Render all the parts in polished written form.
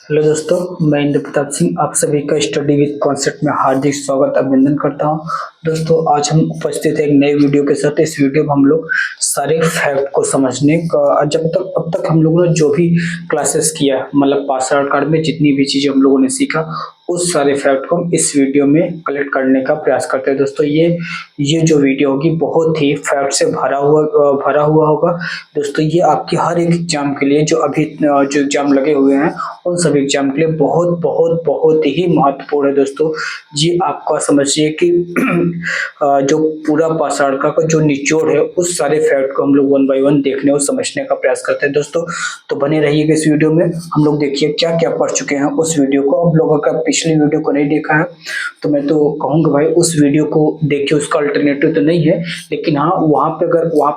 Hello दोस्तों, मैं इंद्र प्रताप सिंह आप सभी का स्टडी विद कॉन्सेप्ट में हार्दिक स्वागत अभिनंदन करता हूं। दोस्तों, आज हम उपस्थित हैं एक नए वीडियो के साथ। इस वीडियो में हम लोग सारे फैक्ट को समझने का जब तक अब तक हम लोगों ने जो भी क्लासेस किया, मतलब पास आउट कार्ड में जितनी भी चीजें हम लोगों ने सीखा, उस सारे फैक्ट को हम इस वीडियो में कलेक्ट करने का प्रयास करते हैं। दोस्तों, ये जो वीडियो होगी बहुत ही फैक्ट से भरा हुआ होगा। दोस्तों, ये आपके हर एक एग्जाम के लिए जो एग्जाम लगे हुए हैं, उन सभी एग्जाम के लिए बहुत बहुत बहुत ही महत्वपूर्ण है। दोस्तों, ये आपका समझिए कि जो पूरा पास आउट का जो निचोड़ है, उस सारे फैक्ट को हम लोग वन बाय वन देखने और समझने का प्रयास करते हैं। दोस्तों, तो बने रहिएगा इस वीडियो में। हम लोग देखिए क्या क्या पढ़ चुके हैं उस वीडियो को। आप लोगों का पिछली वीडियो को नहीं देखा है तो मैं तो कहूँगा भाई उस वीडियो को देखिए। उसका अल्टरनेटिव तो नहीं है, लेकिन हाँ, वहाँ पे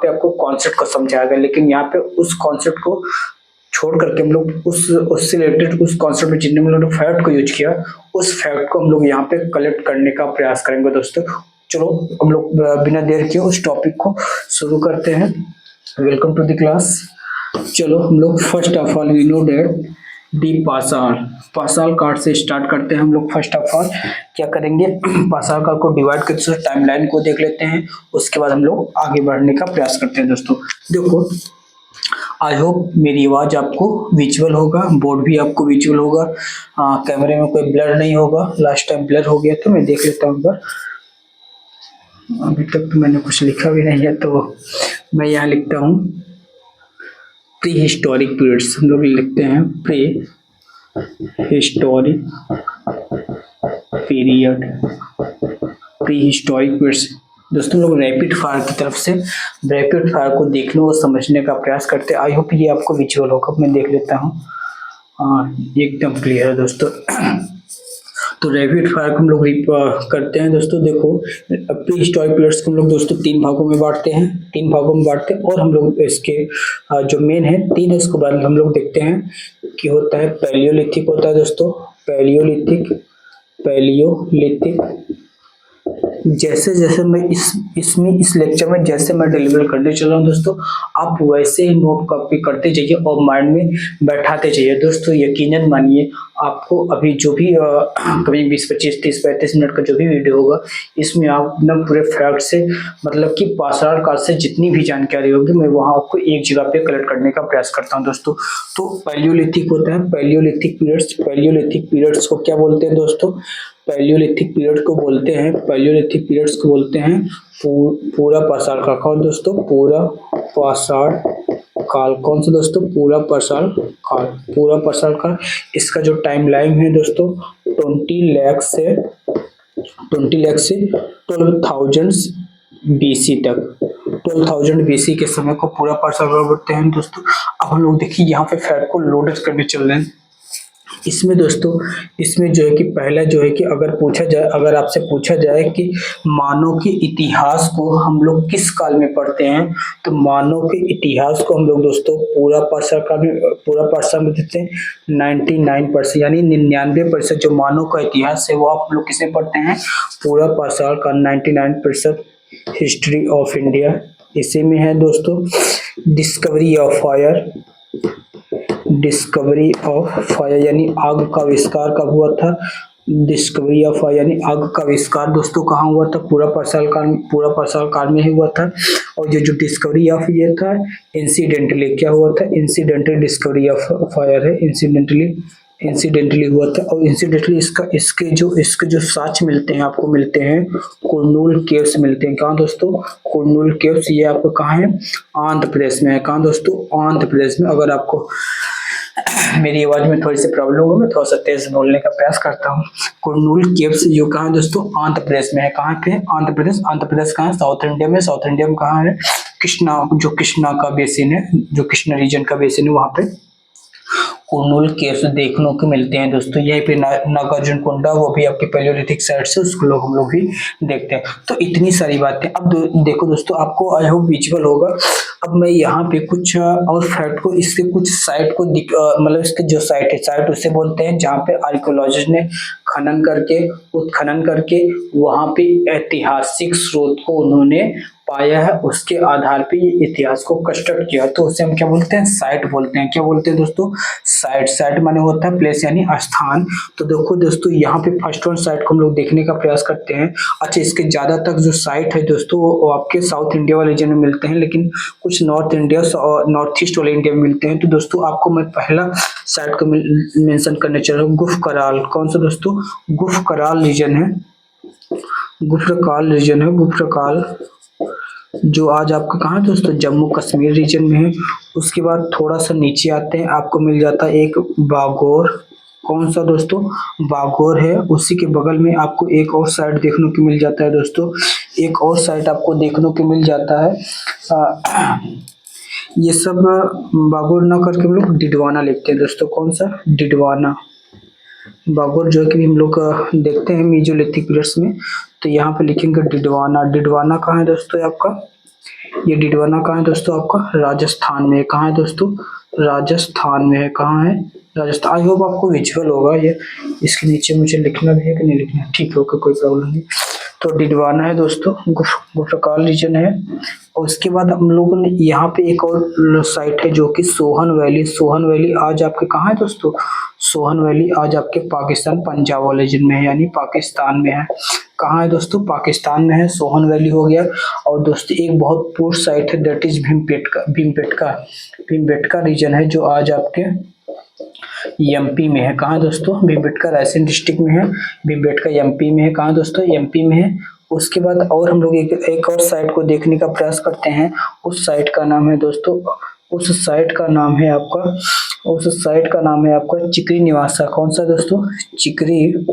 आपको कॉन्सेप्ट को समझाया गया, लेकिन यहाँ पे उस कॉन्सेप्ट को छोड़ करके हम लोग उससे रिलेटेड उस कॉन्सेप्ट में जितने हम लोगों ने फैक्ट को यूज किया, उस फैक्ट को हम लोग यहाँ पे कलेक्ट करने का प्रयास करेंगे। दोस्तों, चलो हम लोग बिना देर के उस टॉपिक को शुरू करते हैं। Welcome to the class. चलो हम लोग first of all we know that D Pascal card से स्टार्ट करते हैं। हम लोग फर्स्ट ऑफ ऑल क्या करेंगे, पासाल कार्ड को डिवाइड करते हैं, टाइमलाइन को देख लेते हैं, उसके बाद हम लोग आगे बढ़ने का प्रयास करते हैं। दोस्तों देखो, आई होप मेरी आवाज आपको विजुअल होगा, बोर्ड भी आपको विजुअल होगा, कैमरे में कोई ब्लर नहीं होगा। लास्ट टाइम ब्लर हो गया तो मैं देख लेता हूँ, पर अभी तक तो मैंने कुछ लिखा भी नहीं है, तो मैं यहाँ लिखता हूँ प्री हिस्टोरिक पीरियड्स। हम लोग लिखते हैं pre historic period, pre historic periods. दोस्तों, लोग रैपिड फायर की तरफ से रैपिड फायर को देखने और समझने का प्रयास करते हैं। आई होप ये आपको विजुअल होगा। मैं देख लेता हूँ, एकदम क्लियर है दोस्तों। तो रैपिड फायर को हम लोग करते हैं। दोस्तों देखो, प्री हिस्टोरिक पीरियड्स को हम लोग दोस्तों तीन भागों में बांटते हैं, और हम लोग इसके जो मेन है तीन है, इसको बाद हम लोग देखते हैं कि होता है पैलियोलिथिक होता है। दोस्तों, पैलियोलिथिक जैसे जैसे मैं इस लेक्चर में जैसे मैं डिलीवर करने चल रहा हूँ दोस्तों, आप वैसे ही नोट कॉपी करते जाइए और माइंड में बैठाते जाइए। दोस्तों, यकीनन मानिए आपको अभी जो भी कभी 20, 25, 30, 35 मिनट का जो भी वीडियो होगा, इसमें आप ना पूरे फैक्ट से, मतलब कि पास आउट कार्ड से जितनी भी जानकारी होगी, मैं वहाँ आपको एक जगह पे कलेक्ट करने का प्रयास करता हूँ। दोस्तों, तो पैलियोलिथिक होता है, पैलियोलिथिक पीरियड्स को क्या बोलते हैं दोस्तों? पैलियोलिथिक पीरियड को बोलते हैं पूरा पास आउट काल। कौन दोस्तों? पूरा पास आउट काल। कौन सा दोस्तों? पूरा पास आउट काल। इसका जो टाइम लाइन है दोस्तों, 20 लाख से 12,000 BC तक, 12,000 BC के समय को पूरा पास आउट काल बोलते हैं। दोस्तों, अब हम लोग देखिए यहाँ पे फैक्ट को लोडेड करके चल रहे हैं। इसमें दोस्तों, इसमें जो है कि पहला जो है कि अगर आपसे पूछा जाए कि मानव के इतिहास को हम लोग किस काल में पढ़ते हैं, तो मानव के इतिहास को हम लोग दोस्तों पूरा पाठशाला में देते हैं। 99% यानी 99% जो मानव का इतिहास है वो आप लोग किसे पढ़ते हैं? पूरा पाठशाला का 99% हिस्ट्री ऑफ इंडिया। इसी में है दोस्तों डिस्कवरी ऑफ फायर यानी आग का आविष्कार कब हुआ था? डिस्कवरी ऑफ फायर यानी आग का आविष्कार दोस्तों कहाँ हुआ था? पूरा पाषाण काल में ही हुआ था। और जो डिस्कवरी ऑफ ये था, इंसिडेंटली क्या हुआ था? इंसिडेंटली डिस्कवरी ऑफ फायर है, इंसिडेंटली हुआ था। और इंसिडेंटली इसके जो साक्ष्य मिलते हैं, आपको मिलते हैं कुरनूल केव्स मिलते हैं। कहाँ दोस्तों? कुरनूल केव्स। ये आपको कहाँ है? आंध्र प्रदेश में है। कहाँ दोस्तों? आंध्र प्रदेश में। अगर आपको मेरी आवाज में थोड़ी सी प्रॉब्लम होगी, मैं थोड़ा सा तेज बोलने का प्रयास करता हूँ। कुरनूल केव्स जो कहाँ है दोस्तों? आंध्र प्रदेश में है। कहाँ पे? आंध्र प्रदेश कहाँ है? साउथ इंडिया में। साउथ इंडिया में कहाँ है? कृष्णा का बेसिन है, जो कृष्णा रीजन का बेसिन है, वहाँ पे कुरनूल केव्स देखने को मिलते हैं। दोस्तों, यहीं पे नागार्जुन कोंडा, वो भी आपके पैलियोलिथिक साइट से, उसको हम लोग भी देखते हैं। तो इतनी सारी बातें। अब देखो दोस्तों, आपको आई होप विजुअल होगा। अब मैं यहाँ पे कुछ और फैक्ट को, इसके कुछ साइट को मतलब इसके जो साइट उसे बोलते हैं जहाँ पे आर्कियोलॉजिस्ट ने उत्खनन करके वहाँ पे ऐतिहासिक स्रोत को उन्होंने पाया है उसके आधार पे ये इतिहास को कंस्ट्रक्ट किया, तो उसे हम क्या बोलते हैं, साइट बोलते हैं। क्या बोलते हैं दोस्तों, साइट। साइट माने होता है प्लेस यानी स्थान। तो देखो दोस्तों यहाँ पे फर्स्ट वन साइट को हम लोग देखने का प्रयास करते हैं। अच्छा, इसके ज्यादातर जो साइट है दोस्तों वो आपके साउथ इंडिया वाले रीजन में मिलते हैं, लेकिन कुछ नॉर्थ इंडिया और नॉर्थ ईस्ट वाले इंडिया में मिलते हैं। तो दोस्तों आपको मैं पहला साइट को मेंशन करना चाह रहा हूँ, गुफकराल। कौन सा दोस्तों, गुफकराल रीजन है, गुफरकाल रीजन है, गुफरकाल, जो आज आपका कहाँ है दोस्तों, जम्मू कश्मीर रीजन में है। उसके बाद थोड़ा सा नीचे आते हैं, आपको मिल जाता है एक बागोर। कौन सा दोस्तों, बागोर है। उसी के बगल में आपको एक और साइट देखने को मिल जाता है दोस्तों, एक और साइट आपको देखने को मिल जाता है। ये सब बागोर ना करके हम लोग डिडवाना लिखते हैं दोस्तों। कौन सा, डिडवाना। बागोर जो है कि हम लोग देखते हैं मीजोलिथिक पीरियड्स में, तो यहाँ पे लिखेंगे डिडवाना। डिडवाना कहाँ है दोस्तों आपका, ये डिडवाना कहाँ है दोस्तों आपका, राजस्थान में। कहाँ है दोस्तों, राजस्थान में है। कहाँ है, राजस्थान। आई होप आपको विजुअल होगा ये, इसके नीचे मुझे लिखना भी है कि नहीं लिखना, ठीक है, ओके, कोई प्रॉब्लम नहीं। तो डिडवाना है दोस्तों, गुफरकाल रीजन है। और उसके बाद हम लोगों ने यहाँ पे एक और साइट है जो कि सोहन वैली। सोहन वैली आज आपके कहाँ है दोस्तों, सोहन वैली आज आपके पाकिस्तान पंजाब वाले रीजन में है, यानी पाकिस्तान में है। कहाँ है दोस्तों, पाकिस्तान में है, सोहन वैली हो गया। और दोस्तों एक बहुत पूर्व साइट है, that is Bhimbetka. Bhimbetka, Bhimbetka region है जो आज आपके एमपी में है। कहाँ दोस्तों, भीमबेटका रायसेन डिस्ट्रिक्ट में है, भीमबेटका एमपी में है। कहाँ दोस्तों, एमपी में है। उसके बाद और हम लोग एक और साइट को देखने का प्रयास करते हैं। उस साइट का नाम है दोस्तों, उस साइट का नाम है आपका, उस साइट का नाम है आपका चिकरी निवासा। कौन सा दोस्तों, चिकरी,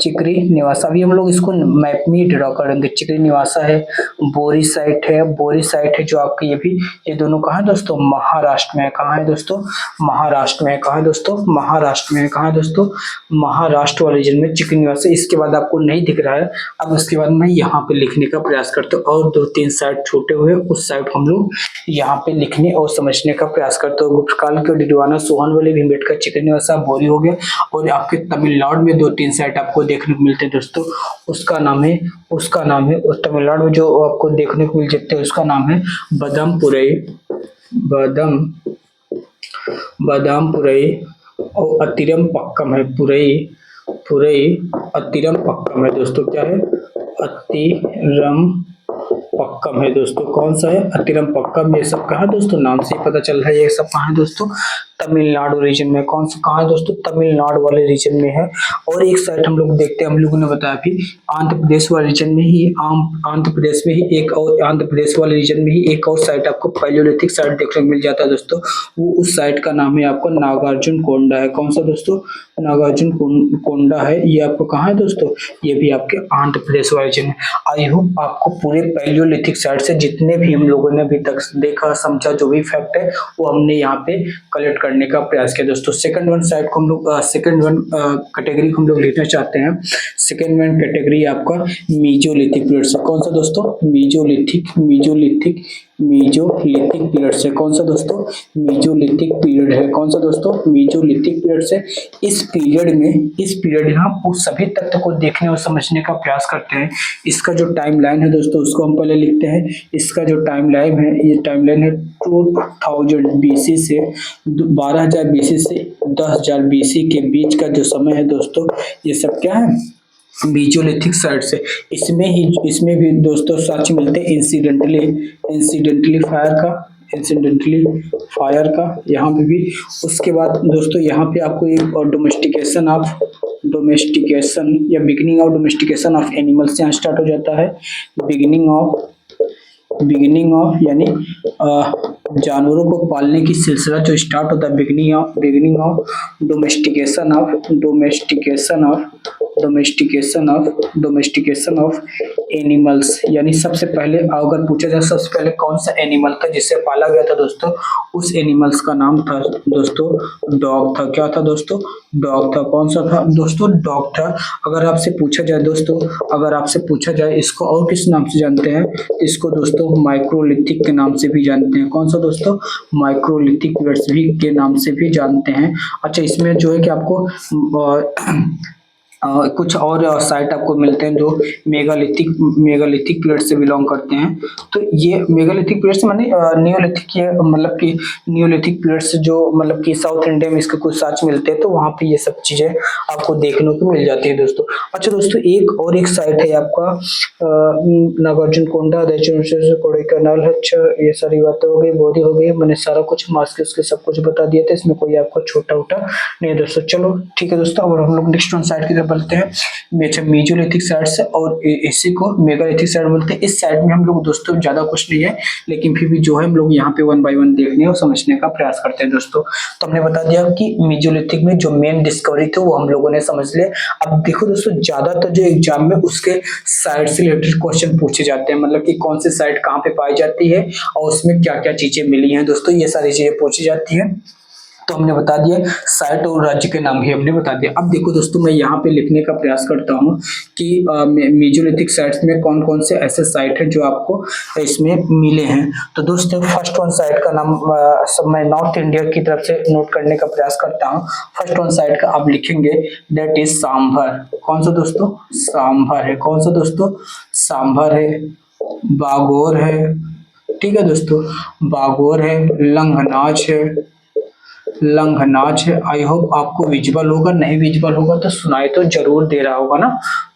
चिकरी निवासा। अभी हम लोग इसको मैप में ड्रॉ करेंगे। चिकरी निवासा है, बोरी साइट है, बोरी साइट है जो आपके, ये भी, ये दोनों कहाँ है दोस्तों, महाराष्ट्र में है। कहाँ है दोस्तों, महाराष्ट्र में है। कहाँ है दोस्तों, महाराष्ट्र में है। कहाँ है दोस्तों, महाराष्ट्र वाले रीजन में चिकरी निवासा। इसके बाद आपको नहीं दिख रहा है, अब उसके बाद मैं यहाँ पे लिखने का प्रयास करता हूँ, और 2-3 साइट छूटे हुए उस साइट हम लोग यहाँ पे लिखने और समझने का प्रयास करते हो। गुप्तकाल के डिडवाना, सोहन वाले, भीमबेटका, चिकरी निवासा, बोरी हो गया। और आपके तमिलनाडु में 2-3 साइट आपको देखने को मिलते हैं दोस्तों, उसका नाम है, उसका नाम है, उस तमिलनाडु में जो आपको देखने को मिल जाते हैं उसका नाम है बदामपुरई, बदामपुरई और अतिरम पक्कम है। पुरई, पुरई, अतिरम पक्कम है दोस्तों। क्या है, अतिरम पक्कम है दोस्तों। कौन सा है, अतिरम पक्कम। ये सब कहाँ दोस्तों, नाम से ही पता चल रहा है ये सब कहाँ है दोस्तों, तमिलनाडु रीजन में। कौन सा, कहाँ है दोस्तों, तमिलनाडु वाले रीजन में है। और एक साइट हम लोग देखते हैं, हम लोगों ने बताया अभी, आंध्र प्रदेश वाले रीजन में ही, आंध्र प्रदेश में ही एक और, आंध्र प्रदेश वाले रीजन में ही एक और साइट आपको पैलियोलिथिक साइट देखने को मिल जाता है दोस्तों। वो उस साइट का नाम है आपको नागार्जुन कोंडा है। कौन सा दोस्तों, नागार्जुन कोंडा है। ये आपको कहाँ है दोस्तों, ये भी आपके आंध्र प्रदेश वाले रीजन में। आई होप आपको पूरे पैलियोलिथिक साइट से जितने भी हम लोगों ने अभी तक देखा समझा, जो भी फैक्ट है वो हमने यहाँ पे कलेक्ट करने का प्रयास किया दोस्तों। सेकंड वन साइट को हम लोग, सेकंड वन कैटेगरी को हम लोग लिखना चाहते हैं। सेकंड वन कैटेगरी आपका मीजोलिथिक पीरियड से। कौन सा दोस्तों, मीजोलिथिक, मीजोलिथिक, मीजोलिथिक पीरियड से। कौन सा दोस्तों, मीजोलिथिक पीरियड है। कौन सा दोस्तों, मीजोलिथिक पीरियड से। इस पीरियड में, इस पीरियड में हम उस सभी तथ्य को देखने और समझने का प्रयास करते हैं। इसका जो टाइमलाइन है दोस्तों उसको हम पहले लिखते हैं। इसका जो टाइमलाइन है, ये टाइमलाइन है 2000 बीसी से 12000 बीसी से 10000 बीसी के बीच का जो समय है दोस्तों, ये सब क्या है, मीजोलिथिक साइट से। इसमें भी दोस्तों साक्ष्य मिलते हैं इंसिडेंटली फायर का, यहाँ पे भी। उसके बाद दोस्तों यहाँ पे आपको एक डोमेस्टिकेशन या beginning of domestication of animals यहाँ स्टार्ट हो जाता है। बिगिनिंग ऑफ यानी जानवरों को पालने की सिलसिला जो स्टार्ट होता है, beginning of domestication of animals. यानी सबसे पहले अगर पूछा जाए सबसे पहले कौन सा एनिमल था जिससे पाला गया था दोस्तों, उस एनिमल्स का नाम था दोस्तों डॉग था। क्या था दोस्तों, डॉग था। कौन सा था दोस्तों, डॉग था। अगर आपसे पूछा जाए दोस्तों, अगर आपसे पूछा जाए इसको और किस नाम से जानते हैं, इसको दोस्तों माइक्रोलिथिक के नाम से भी जानते हैं। कौन सा दोस्तों, माइक्रोलिथिक पीरियड्स भी के नाम से भी जानते हैं। अच्छा, इसमें जो है कि आपको कुछ और साइट आपको मिलते हैं जो मेगालिथिक पीरियड से बिलोंग करते हैं। तो ये मेगालिथिक पीरियड से माने नियोलिथिक, ये मतलब कि नियोलिथिक पीरियड से जो मतलब कि साउथ इंडिया में इसके कुछ साक्ष्य मिलते हैं, तो वहाँ पे ये सब चीजें आपको देखने को मिल जाती है दोस्तों। अच्छा दोस्तों, एक साइट है आपका नागार्जुनकोंडा, कोडाईकनाल। अच्छा, ये सारी बातें हो गई, बोरी हो गई, मैंने सारा कुछ मास्क उसके सब कुछ बता दिया था, इसमें कोई आपको छोटा उटा नहीं है दोस्तों। चलो ठीक है दोस्तों, अब हम लोग नेक्स्ट वन साइड की तरफ बढ़ते हैं। मेजोलिथिक साइड्स और इसी को मेगालिथिक साइड बोलते हैं। इस साइड में हम लोग दोस्तों ज्यादा कुछ नहीं है, लेकिन फिर भी जो है हम लोग यहाँ पे वन बाय वन देखने और समझने का प्रयास करते हैं दोस्तों। तो हमने बता दिया कि मेजोलिथिक में जो मेन डिस्कवरी थे वो हम लोगों ने समझ लिया। अब देखो दोस्तों, ज्यादातर जो एग्जाम में उसके साइड से रिलेटेड क्वेश्चन पूछे जाते हैं, मतलब कि कौन सी साइड कहाँ पे पाई जाती है और उसमें क्या क्या चीजें मिली हैं दोस्तों, ये सारी चीजें पूछी जाती है। तो हमने बता दिया साइट और राज्य के नाम भी हमने बता दिया। अब देखो दोस्तों, मैं यहाँ पे लिखने का प्रयास करता हूँ कि मेजोलिथिक साइट्स में कौन कौन से ऐसे साइट है जो आपको इसमें मिले हैं। तो दोस्तों, फर्स्ट वन साइट का नाम मैं नॉर्थ इंडिया की तरफ से नोट करने का प्रयास करता हूँ। फर्स्ट वन साइट का आप लिखेंगे दैट इज सांभर। कौन सा दोस्तों? सांभर है। कौन सा दोस्तों? सांभर है। बागोर है, ठीक है दोस्तों, बागोर है। लंगनाच है, लंघनाच है। आई होप आपको विजुअल होगा, नहीं विजुअल होगा तो सुनाई तो जरूर दे रहा होगा ना,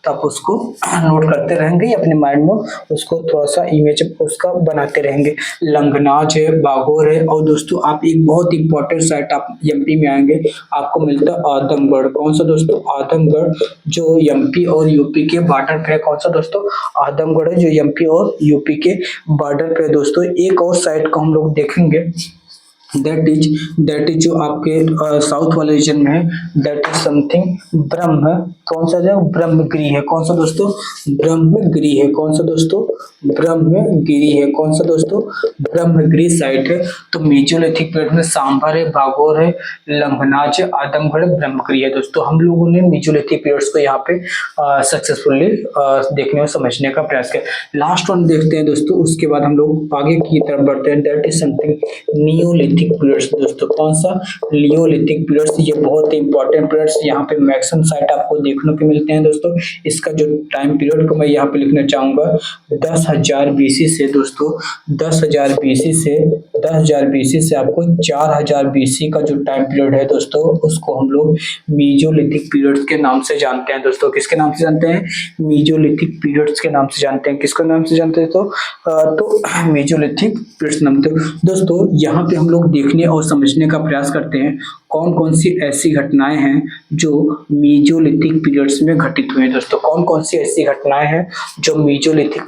तो आप उसको नोट करते रहेंगे अपने माइंड में, उसको थोड़ा सा इमेज उसका बनाते रहेंगे। लंघनाच है, बागोर है। और दोस्तों, आप एक बहुत इंपॉर्टेंट साइट आप एमपी में आएंगे, आपको मिलता है आदमगढ़। कौन सा दोस्तों? आदमगढ़, जो एमपी और यूपी के बॉर्डर पे है। कौन सा दोस्तों? आदमगढ़ है, जो एमपी और यूपी के बॉर्डर पे है दोस्तों। एक और साइट को हम लोग देखेंगे, दैट इज जो आपके साउथ वाले रीजन में है, दैट इज समथिंग ब्रह्म। कौन सा है? ब्रह्मगिरी है। कौन सा दोस्तों? ब्रह्मगिरी है। कौन सा दोस्तों? ब्रह्मगिरी है। कौन सा दोस्तों? ब्रह्मगिरी साइट है। तो मेजोलिथिक पीरियड में सांभर है, बागोर है, लंघनाच है, आदमगढ़, ब्रह्मगिरी है दोस्तों। हम लोगों ने मेजोलिथिक पीरियड्स को यहाँ पे सक्सेसफुली देखने और समझने का प्रयास किया। लास्ट वन देखते हैं दोस्तों, उसके बाद हम लोग आगे की तरफ बढ़ते हैं। That is something Neolithic periods दोस्तों। कौन सा? Neolithic periods. ये बहुत ही इंपॉर्टेंट पीरियड्स, यहाँ पे मैक्सिमम साइट आपको देखने को मिलते हैं दोस्तों। इसका जो टाइम पीरियड को मैं यहाँ पे लिखना चाहूंगा 10,000 बीसी से दोस्तों, 10,000 बीसी से 10,000 बीसी से आपको 4,000 बीसी का जो टाइम पीरियड है दोस्तों, उसको हम लोग मेजोलिथिक पीरियड्स के नाम से जानते हैं दोस्तों। किसके नाम से जानते हैं? मेजोलिथिक पीरियड्स के नाम से जानते हैं। किसके नाम से जानते हैं? तो मेजोलिथिक पीरियड्स नाम। तो दोस्तों, यहाँ पे हम लोग देखने और समझने का प्रयास करते हैं कौन कौन सी ऐसी घटनाएं हैं जो मेजोलिथिक पीरियड्स में घटित हुए हैं दोस्तों। कौन कौन सी ऐसी घटनाएं हैं जो नियोलिथिक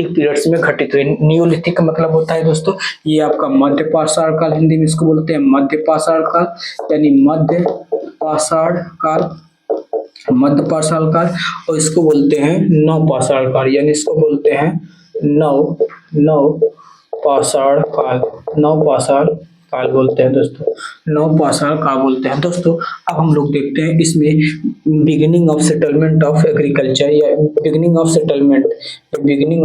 पीरियड्स में घटित हुई। नियोलिथिक का मतलब होता है दोस्तों, ये आपका मध्य पाषाण काल, हिंदी में इसको बोलते हैं मध्य पाषाण काल, यानी मध्य पाषाण काल, मध्य पाषाण काल। और इसको बोलते हैं नव पाषाण काल, यानी इसको बोलते हैं नव पाषाण काल, नव पाषाण काल बोलते हैं दोस्तों, नव पाषाण काल बोलते हैं दोस्तों। अब हम लोग देखते हैं इसमें beginning of settlement of agriculture, या beginning of settlement, beginning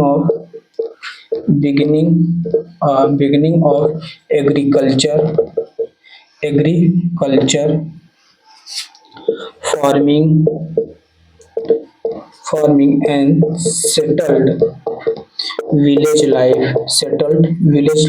of agriculture farming and settled village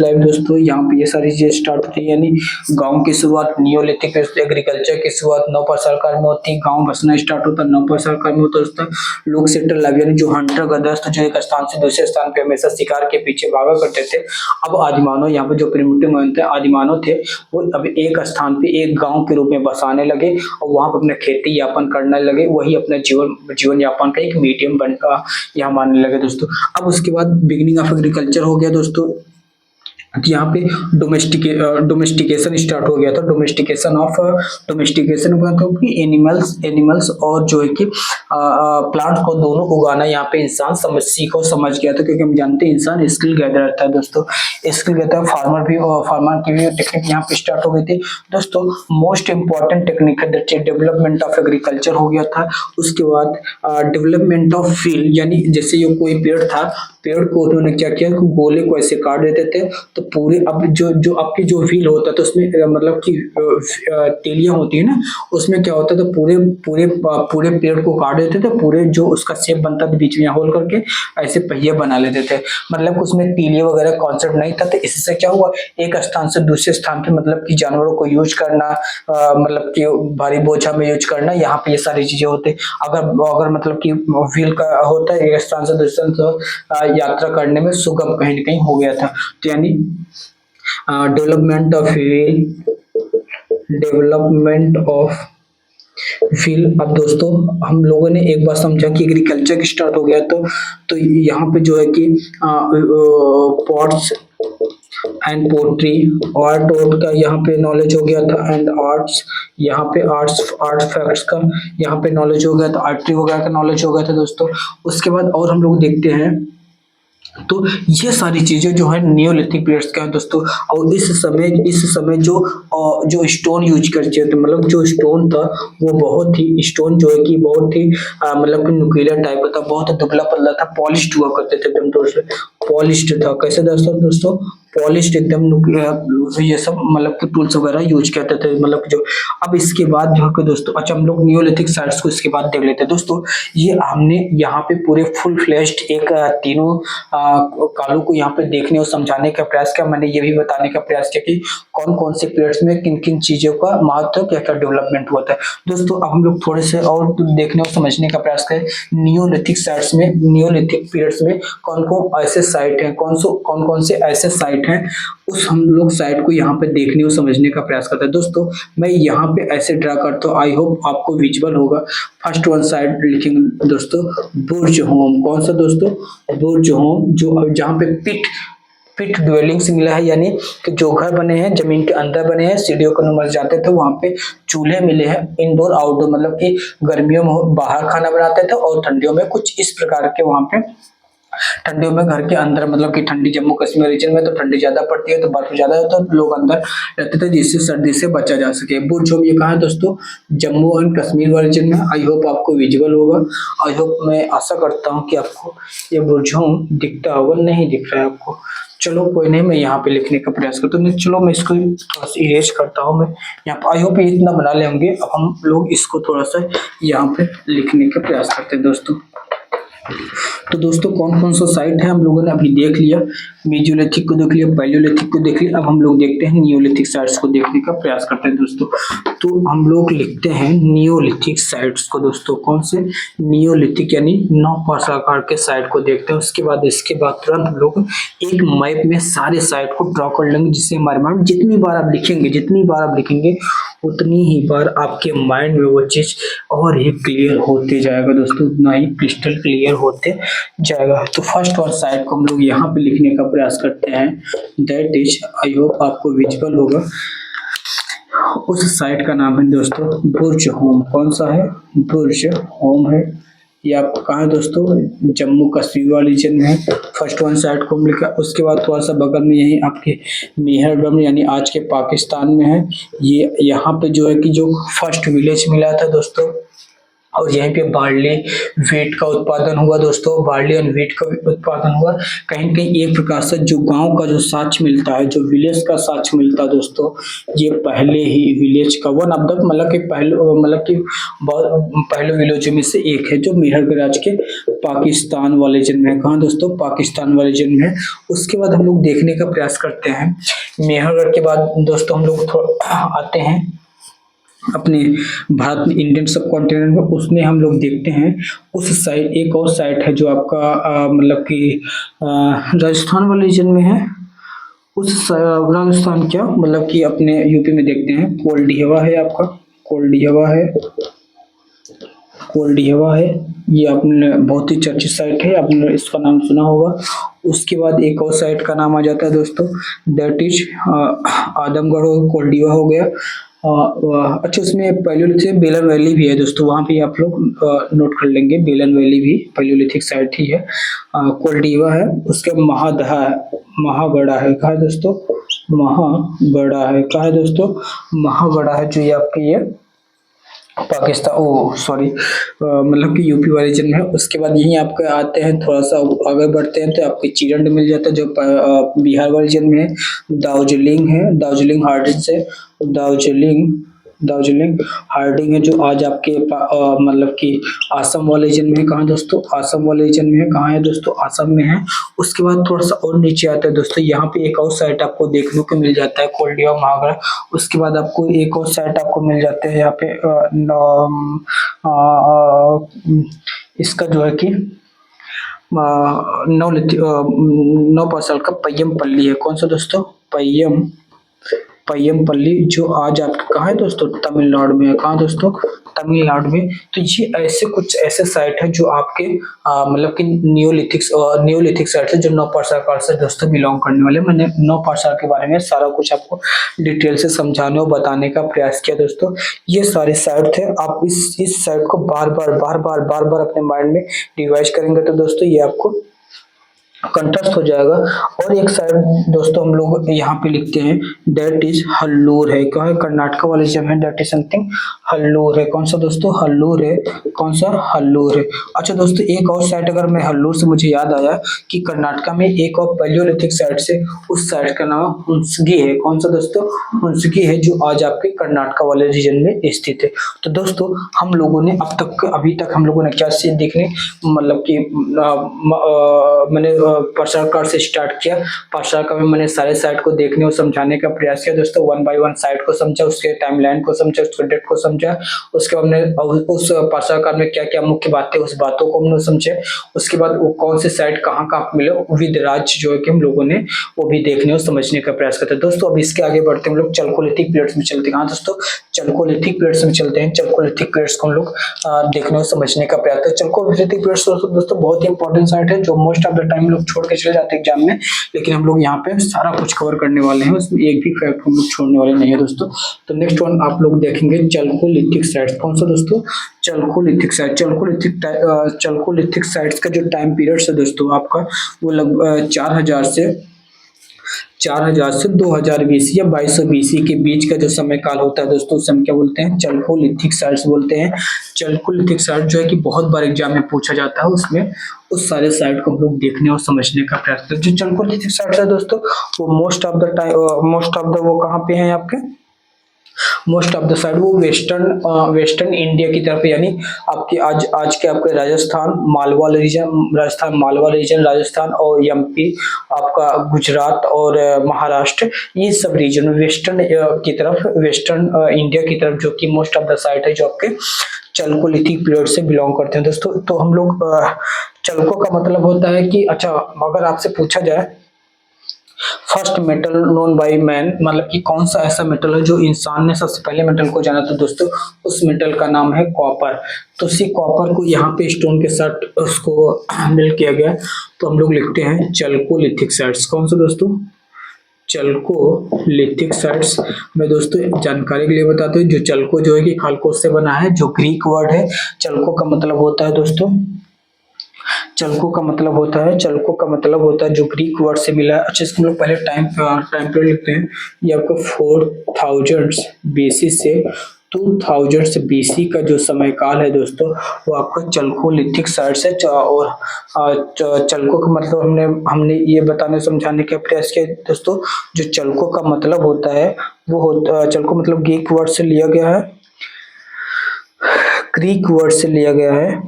life दोस्तों। यहाँ पे ये सारी चीजें स्टार्ट होती है, यानी गांव की शुरुआत नियोलिथिक एग्रीकल्चर की शुरुआत नवपाषाण काल में होती है। गांव बसना स्टार्ट होता है नवपाषाण काल में होता है। लोग सेटल लाइफ, यानी जो हंटर गदर्स जो एक स्थान से दूसरे स्थान पे हमेशा शिकार के पीछे भागा करते थे, अब आदिमानव, यहाँ पे जो प्रिमिटिव आदिमानव थे, वो अब एक स्थान पे एक गाँव के रूप में बसाने लगे और वहां पर अपने खेती यापन करने लगे। वही अपना जीवन यापन का एक मीडियम बनकर यहाँ मानने लगे दोस्तों। अब उसके बाद बिगिनिंग ऑफ एग्रीकल्चर हो गया दोस्तों। यहाँ पे डोमेस्टिकेशन स्टार्ट हो गया था। डोमेस्टिकेशन मतलब कि एनिमल्स और जो है कि प्लांट को दोनों उगाना यहाँ पे इंसान समझ गया था, क्योंकि हम जानते हैं इंसान स्किल गैदर था दोस्तों। स्किल गैदर फार्मर की भी टेक्निक यहाँ पे स्टार्ट हो गई थी दोस्तों। मोस्ट इंपॉर्टेंट टेक्निक है डेवलपमेंट ऑफ एग्रीकल्चर हो गया था। उसके बाद डेवलपमेंट ऑफ फील्ड, यानी जैसे ये कोई पेड़ था, पेड़ को उन्होंने क्या किया कि गोले को ऐसे काट देते थे, तो पूरे अब जो जो आपकी जो व्हील होता है तो उसमें मतलब कि तीलियां होती है ना, उसमें क्या होता है तो पूरे पूरे पूरे पेड़ को काट देते थे, पूरे जो उसका शेप बनता था बीच में होल करके ऐसे पहिए बना लेते थे। मतलब उसमें तीलिए वगैरह कॉन्सेप्ट नहीं था, तो इससे क्या हुआ, एक स्थान से दूसरे स्थान पे मतलब कि जानवरों को यूज करना, मतलब कि भारी बोझा में यूज करना, यहाँ पे ये सारी चीजें होती। अगर अगर मतलब कि व्हील का होता है एक स्थान से दूसरे स्थान से यात्रा करने में सुगम कहीं ना कहीं हो गया था। तो यानी development of wheel, development of wheel. अब दोस्तों हम लोगों ने एक बार समझा कि एग्रीकल्चर स्टार्ट हो गया, तो यहाँ पे जो है कि pots and pottery, art Oort का यहाँ पे नॉलेज हो गया था, एंड आर्ट्स, यहाँ पे आर्ट फैक्ट्स का यहाँ पे नॉलेज हो गया था, आर्टरी वगैरह का नॉलेज हो गया था दोस्तों। उसके बाद और हम लोग देखते हैं, तो ये सारी चीजें जो है नियोलिथिक पीरियड्स का है दोस्तों। और इस समय जो स्टोन यूज करते थे, मतलब जो स्टोन था वो बहुत ही स्टोन जो है कि बहुत ही मतलब कि नुकीला टाइप का था, बहुत दुबला पतला था, पॉलिश्ड हुआ करते थे एकदम तौर से, पॉलिश्ड था। कैसे दोस्तों दोस्तों पॉलिश्ड एकदम ये सब मतलब कि टूल्स वगैरह यूज करते थे, मतलब जो। अब इसके बाद जो है कि दोस्तों, अच्छा हम लोग नियोलिथिक साइट्स को इसके बाद देख लेते हैं दोस्तों। ये हमने यहाँ पे पूरे फुल फ्लेश्ड एक तीनों कालों को यहाँ पे देखने और समझाने का प्रयास किया। मैंने ये भी बताने का प्रयास किया कि कौन कौन से पीरियड्स में किन किन चीजों का महत्व, क्या क्या डेवलपमेंट हुआ था दोस्तों। अब हम लोग थोड़े से और देखने और समझने का प्रयास करें नियोलिथिक साइट्स में, नियोलिथिक पीरियड्स में कौन कौन ऐसे साइट हैं, कौन कौन से ऐसे साइट हैं, उस हम लोग साइट को यहाँ पे देखने और समझने का प्रयास करते हैं दोस्तों। मैं यहाँ पे ऐसे ड्रा करता हूँ, आई होप आपको विजुअल होगा। फर्स्ट वन साइड लिखेंगे दोस्तों बुर्ज होम। कौन सा दोस्तों? बुर्ज होम, जो जहाँ पे पिट ड्वेलिंग्स मिला है, यानी कि जो घर बने हैं जमीन के अंदर बने हैं, सीढ़ियों के ऊपर जाते थे, वहां पे चूल्हे मिले हैं इंडोर आउटडोर, मतलब कि गर्मियों में बाहर खाना बनाते थे और ठंडियों में कुछ इस प्रकार के वहां पे, ठंडियों में घर के अंदर, मतलब कि ठंडी जम्मू कश्मीर रीजन में तो ठंडी ज्यादा पड़ती है तो बर्फ ज्यादा होता है, तो लोग अंदर रहते थे जिससे सर्दी से बचा जा सके। बुर्ज होम ये कहाँ है दोस्तों? जम्मू एंड कश्मीर वाले रीजन में। आई होप आपको विजुअल होगा, आई होप, मैं आशा करता हूँ कि आपको ये बुर्ज होम दिखता होगा। नहीं दिख रहा है आपको, चलो कोई नहीं, मैं यहाँ पे लिखने का प्रयास करता हूँ। चलो मैं इसको थोड़ा सा इरेज करता हूँ मैं यहाँ पे। आई होप ये इतना बना ले होंगे। अब हम लोग इसको थोड़ा सा यहाँ पे लिखने का प्रयास करते हैं दोस्तों। तो दोस्तों कौन कौन सा साइट है हम लोगों ने अभी देख लिया, मेसोलिथिक को देख लिया, पैलियोलिथिक को देख लिया। अब हम लोग देखते हैं नियोलिथिक साइट्स को देखने का प्रयास करते हैं दोस्तों। तो हम लोग लिखते हैं नियोलिथिक साइट्स को दोस्तों। कौन से? नियोलिथिक, यानी नौ आकार के साइट को देखते हैं। उसके बाद इसके बाद तुरंत हम लोग एक मैप में सारे साइट को ड्रॉ कर लेंगे, जिससे हमारे माइंड जितनी बार आप लिखेंगे उतनी ही बार आपके माइंड में वो चीज और ही क्लियर होते जाएगा दोस्तों, उतना ही क्रिस्टल क्लियर होते जाएगा। तो फर्स्ट वन साइड को हम लोग यहाँ पे लिखने का प्रयास करते हैं, दैट इज, आई होप आपको विजुअल होगा। उस साइट का नाम है दोस्तों बुर्ज होम। कौन सा है? बुर्ज होम है। ये आपका कहाँ है दोस्तों? जम्मू कश्मीर वाले रीजन में है। फर्स्ट वन साइड को हम लिखा। उसके बाद थोड़ा सा बगल में यही आपके मेहरगढ़ यानी आज के पाकिस्तान में है। ये यहाँ पे जो है कि जो फर्स्ट विलेज मिला था दोस्तों, और यहीं पे बार्ली व्हीट का उत्पादन हुआ दोस्तों, बार्ली और व्हीट का उत्पादन हुआ। कहीं कहीं एक प्रकार से जो गांव का जो साक्ष्य मिलता है, जो विलेज का साक्ष्य मिलता है दोस्तों, ये पहले ही विलेज का वन ऑफ द, मतलब कि पहले विलेज में से एक है, जो मेहरगढ़ आज के पाकिस्तान वाले जन्म है। कहाँ दोस्तों? पाकिस्तान वाले जन्म है। उसके बाद हम लोग देखने का प्रयास करते हैं मेहरगढ़ के बाद दोस्तों हम लोग आते हैं अपने भारत में, इंडियन सब कॉन्टिनेंट में। उसमें हम लोग देखते हैं उस साइड, एक और साइट है जो आपका मतलब कि राजस्थान वाले रीजन में है। उस राजस्थान क्या, मतलब कि अपने यूपी में देखते हैं, कोल्डिहवा है आपका, कोल्डिहवा है। ये आपने बहुत ही चर्चित साइट है, आपने इसका नाम सुना होगा। उसके बाद एक और साइट का नाम आ जाता है दोस्तों, दैट इज आदमगढ़, कोल्डिहवा हो गया। अच्छा, उसमें पैलियोलिथिक बेलन वैली भी है दोस्तों, वहाँ पे आप लोग नोट कर लेंगे, बेलन वैली भी पैलियोलिथिक साइट ही है। कोल्डिहवा है। उसके महागढ़ा है। कहाँ है दोस्तों? महागढ़ा है। कहाँ है दोस्तों? महागढ़ा है, जो ये आपके ये पाकिस्तान, ओ सॉरी, मतलब कि यूपी वाले रीजन में है। उसके बाद यहीं आपके आते हैं, थोड़ा सा आगे बढ़ते हैं तो आपको चीरंड मिल जाता है जो बिहार वाले रीजन में है। दार्जिलिंग है, दार्जिलिंग हार्डिंग से, दार्जिलिंग दार्जिलिंग हार्डिंग है जो आज आपके मतलब कि आसम वाले रीजन में है। कहाँ दोस्तों? आसम वाले रीजन में है। कहाँ है दोस्तों? आसम में है। उसके बाद थोड़ा सा और नीचे आता है दोस्तों, यहाँ पे एक और साइट आपको देखने को मिल जाता है, कोल्डिया महागढ़। उसके बाद आपको एक और साइट आपको मिल जाते हैं यहाँ पे इसका जो है कि नौ पर्सल का पय्यम पल्ली है। कौन सा दोस्तों? पय्यम पय्यम पल्ली, जो आज आपके कहाँ है दोस्तों? तमिलनाडु में है। कहाँ दोस्तों? तमिलनाडु में। तो ये ऐसे कुछ ऐसे साइट है जो आपके मतलब कि नियोलिथिक साइट है जो नौ पाषाण काल से दोस्तों बिलोंग करने वाले। मैंने नौ पाषाण के बारे में सारा कुछ आपको डिटेल से समझाने और बताने का प्रयास किया दोस्तों। ये सारे साइट थे, आप इस साइट को बार बार अपने माइंड में रिवाइज करेंगे तो दोस्तों ये आपको कंठस्थ हो जाएगा। और एक साइड दोस्तों हम लोग यहाँ पे लिखते हैं, दैट इज हल्लूर है। क्या है? कर्नाटक वाले जब है, दैट इज समथिंग हल्लूर है। कौन सा दोस्तों? हल्लूर है। कौन सा? हल्लूर है। अच्छा दोस्तों, एक और साइड अगर मैं हल्लूर से मुझे याद आया कि कर्नाटक में एक और पैलियोलिथिक साइड से, उस साइड का नाम हुंसगी है। कौन सा दोस्तों? हुंसगी है जो आज आपके कर्नाटक वाले रीजन में स्थित है। तो दोस्तों हम लोगों ने अभी तक हम लोगों ने क्या सीख देखने, मतलब कि मैंने पाषाण काल से स्टार्ट किया। पाषाण काल में मैंने सारे साइट को देखने और समझाने का प्रयास किया दोस्तों। वन बाय वन साइट को समझा, उसके टाइमलाइन को समझा, उसके डेट को समझा। उसके बाद हमने उस पाषाण काल में क्या क्या मुख्य बातें, उस बातों को हमने समझे। उसके बाद वो कौन से साइट कहाँ कहाँ मिले विद राज्य जो है कि हम लोगों ने वो भी देखने और समझने का प्रयास करते हैं दोस्तों। अब इसके आगे बढ़ते हम लोग चल्कोलिथिक पीरियड्स में चलते हैं। हाँ दोस्तों, चल्कोलिथिक पीरियड्स में चलते हैं। चल्कोलिथिक पीरियड्स को हम लोग देखने और समझने का प्रयास करते हैं। चल्कोलिथिक पीरियड्स दोस्तों बहुत ही इंपॉर्टेंट साइट है जो मोस्ट ऑफ द टाइम लोग छोड़ के चले जाते हैं एग्जाम में, लेकिन हम लोग यहाँ पे सारा कुछ कवर करने वाले हैं, उसमें एक भी फैक्ट हम लोग छोड़ने वाले नहीं है दोस्तों। तो नेक्स्ट वन आप लोग देखेंगे चल्कोलिथिक साइट्स। कौन सा दोस्तों? चल्कोलिथिक साइट। चल्कोलिथिक साइट्स का जो टाइम पीरियड है दोस्तों आपका वो लगभग 4000 से 2000 बीसी या 2200 बीसी के बीच का जो समय काल होता है दोस्तों, उसे हम क्या बोलते हैं? चल्कोलिथिक साइट्स बोलते हैं। चल्कोलिथिक साइट जो है कि बहुत बार एग्जाम में पूछा जाता है, उसमें उस सारे साइट को हम लोग देखने और समझने का प्रयास करते हैं। जो चल्कोलिथिक साइट्स है दोस्तों वो मोस्ट ऑफ द वो कहाँ पे है आपके? मोस्ट ऑफ द साइड वो वेस्टर्न इंडिया की तरफ, यानी आपके आज के आपके राजस्थान मालवा रीजन, राजस्थान और एमपी, आपका गुजरात और महाराष्ट्र, ये सब रीजन वेस्टर्न की तरफ, वेस्टर्न इंडिया की तरफ जो कि मोस्ट ऑफ द साइट है जो आपके चल्कोलिथिक पीरियड से बिलोंग करते हैं दोस्तों। तो हम लोग चल्को का मतलब होता है कि, अच्छा अगर आपसे पूछा जाए first metal known by man, मतलब कि कौन सा ऐसा मेटल है जो इंसान ने सबसे पहले मेटल को जाना, तो दोस्तों उस मेटल का नाम है कॉपर। तो उसी कॉपर को यहाँ पे स्टोन के साथ उसको मिल किया गया, तो हम लोग लिखते हैं चल्कोलिथिक साइट्स। कौन सा दोस्तों? चल्कोलिथिक साइट्स। मैं दोस्तों जानकारी के लिए बताते हैं, जो चल्को जो है कि खालकोस से बना है, जो ग्रीक वर्ड है। चल्को का मतलब होता है दोस्तों, चल्को का मतलब होता है जो ग्रीक वर्ड से मिला है। अच्छा इसको हम लोग पहले टाइम पीरियड लिखते हैं। ये आपको 4000 बीसी से 2000 बीसी का जो समय काल है दोस्तों वो आपका चल्कोलिथिक साइट से। और चल्को का मतलब हमने ये बताने समझाने का प्रयास किया दोस्तों। जो चल्को का मतलब होता है चल्को मतलब ग्रीक वर्ड से लिया गया है।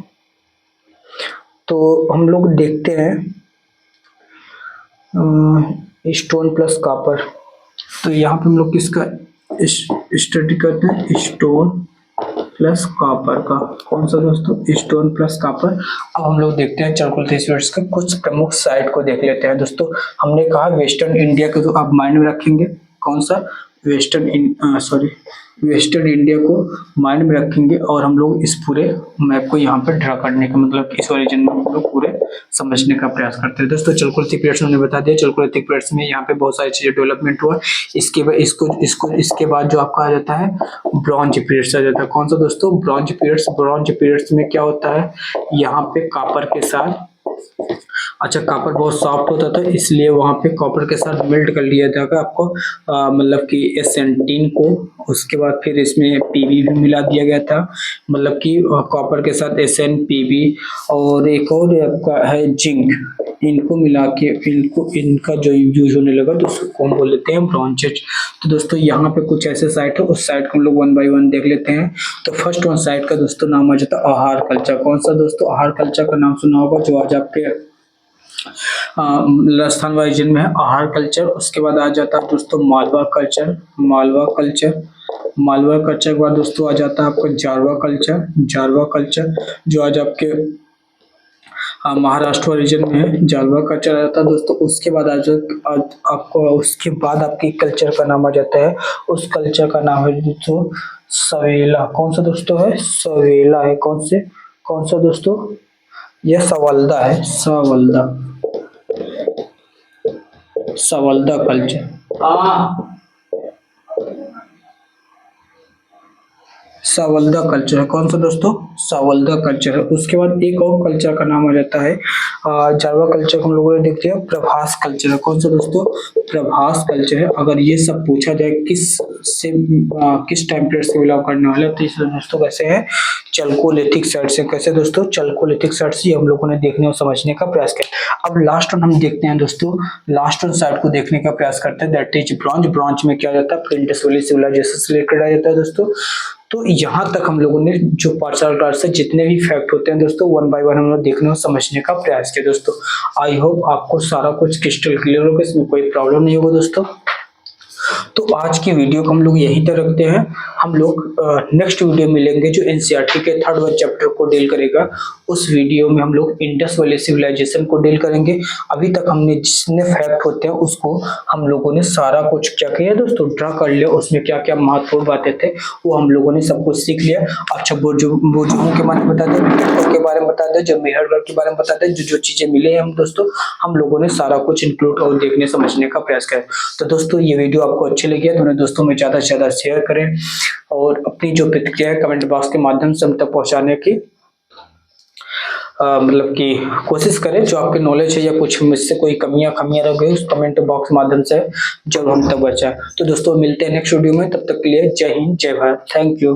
तो हम लोग देखते हैं स्टोन प्लस कॉपर। तो यहाँ पे हम लोग किसका स्टडी करते हैं? स्टोन प्लस कॉपर का। कौन सा दोस्तों? Stone plus copper. अब हम लोग देखते हैं चल्कोलिथिक साइट्स के कुछ प्रमुख साइट को देख लेते हैं दोस्तों। हमने कहा वेस्टर्न इंडिया को तो आप माइंड में रखेंगे। कौन सा? वेस्टर्न इंडिया को माइंड में रखेंगे और हम लोग इस पूरे मैप को यहाँ पर ड्रा करने का मतलब इस ओरिजिन में हम लोग पूरे समझने का प्रयास करते हैं दोस्तों। चल्कोलिथिक पीरियड्स मैंने बता दिया। चल्कोलिथिक पीरियड्स में यहाँ पे बहुत सारी चीजें डेवलपमेंट हुआ। इसके बाद जो आपका आ जाता है ब्रॉन्ज पीरियड्स आ जाता है। कौन सा दोस्तों? ब्रॉन्ज पीरियड्स में क्या होता है? यहाँ पे कॉपर के साथ अच्छा, कॉपर बहुत सॉफ्ट होता था इसलिए वहाँ पे कॉपर के साथ मेल्ट कर लिया जाएगा आपको, मतलब कि एसेंटीन को। उसके बाद फिर इसमें पीबी भी मिला दिया गया था, मतलब कि कॉपर के साथ एसएन, पीबी और एक और आपका है जिंक। इनको मिला के इनको इनका जो यूज होने लगा तो उसको हम बोल लेते हैं ब्रॉन्जेज। तो दोस्तों यहाँ पे कुछ ऐसे साइट है, उस साइट को हम लोग वन बाय वन देख लेते हैं। तो फर्स्ट वन साइट का दोस्तों नाम आ जाता है आहार कल्चर। कौन सा दोस्तों? आहार कल्चर का नाम सुना होगा, जो आज आपके राजस्थान रीजन में है आहार कल्चर। उसके बाद आ जाता है दोस्तों Malwa culture. Malwa culture, Malwa culture के बाद दोस्तों आ जाता है आपका जारवा कल्चर। जारवा कल्चर जो आज आपके महाराष्ट्र रीजन में है, जालवा कल्चर आ जाता है दोस्तों। उसके बाद आपको उसके बाद आपके कल्चर का नाम आ जाता है, उस कल्चर का नाम है दोस्तों सवेला। कौन सा दोस्तों है? सवेला है। कौन सा दोस्तों? यह सवल्दा है, सवल्दा, सवल्दा कल्चर। सावल्दा कल्चर है। कौन सा दोस्तों? सावल्दा कल्चर है। उसके बाद एक और कल्चर का नाम आ जाता है जारवा कल्चर को हम लोगों ने देख लिया। प्रभास कल्चर है। कौन सा दोस्तों? प्रभास कल्चर है। अगर ये सब पूछा जाए किस टाइम पीरियड से बिलोंग करने वाले, तो इसमें दोस्तों कैसे है, चल्कोलिथिक साइड से। कैसे दोस्तों? चल्कोलिथिक साइड से हम लोगों ने देखने और समझने का प्रयास किया। अब लास्ट वन हम देखते हैं दोस्तों, लास्ट वन साइड को देखने का प्रयास करते हैं, दैट इज ब्रॉन्ज। ब्रॉन्ज में क्या जाता है? इंडस वैली सिविलाइजेशन से रिलेटेड आ जाता है दोस्तों। तो यहाँ तक हम लोगों ने जो पार्शियल क्लास से जितने भी फैक्ट होते हैं दोस्तों वन बाय वन हम लोग देखने और समझने का प्रयास किया दोस्तों। आई होप आपको सारा कुछ क्रिस्टल क्लियर होगा, इसमें कोई प्रॉब्लम नहीं होगा दोस्तों। तो आज की वीडियो को हम लोग यहीं तक रखते हैं। हम लोग नेक्स्ट वीडियो मिलेंगे जो एनसीईआरटी के थर्ड वन चैप्टर को डील करेगा। उस वीडियो में हम लोग इंडस वैली सिविलाइजेशन को डील करेंगे। अभी तक हमने जितने फैक्ट होते हैं उसको हम लोगों ने सारा कुछ क्या किया दोस्तों, ड्रा कर लिया। उसमें क्या क्या महत्वपूर्ण बातें थे वो हम लोगों ने सब कुछ सीख लिया। अच्छा, बोझों के बारे में बता दें, के बारे में बता दें, जो मेहरगढ़ के बारे में बता दें, जो चीजें मिली हैं हम दोस्तों, हम लोगों ने सारा कुछ इंक्लूड और देखने समझने का प्रयास किया। तो दोस्तों ये वीडियो आपको अच्छी लगी है तो अपने दोस्तों में ज्यादा से ज्यादा शेयर करें और अपनी जो प्रतिक्रिया है कमेंट बॉक्स के माध्यम से हम तक पहुंचाने की मतलब कि कोशिश करें। जो आपके नॉलेज है या कुछ मुझसे कोई कमियां रह गई उस कमेंट बॉक्स माध्यम से जब हम तक बचा। तो दोस्तों मिलते हैं नेक्स्ट वीडियो में, तब तक के लिए जय हिंद, जय भारत, थैंक यू।